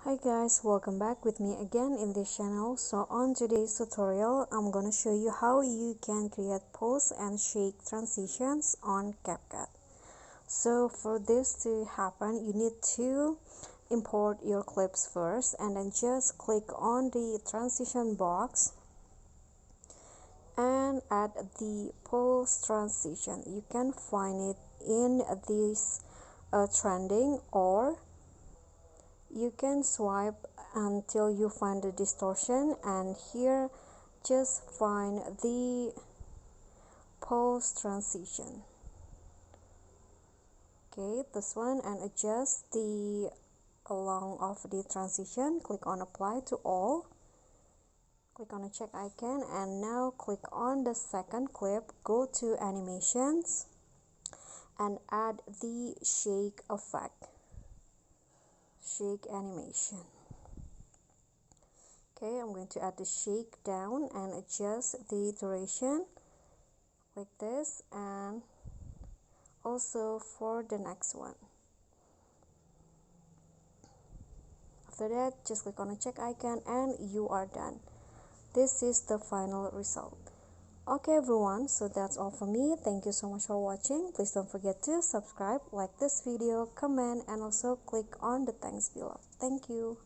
Hi guys, welcome back with me again in this channel. So on today's tutorial, I'm gonna show you how you can create pose and shake transitions on CapCut. So for this to happen, you need to import your clips first and then just click on the transition box and add the pose transition. You can find it in this trending, or you can swipe until you find the distortion, and here just find the pose transition. Okay, this one, and adjust the along of the transition. Click on apply to all, click on the check icon, and now click on the second clip, go to animations and add the shake effect, shake animation. Okay, I'm going to add the shake down and adjust the duration like this, and also for the next one. After that, just click on the check icon and you are done. This is the final result. Okay everyone, so that's all for me. Thank you so much for watching. Please don't forget to subscribe, like this video, comment, and also click on the thanks below. Thank you.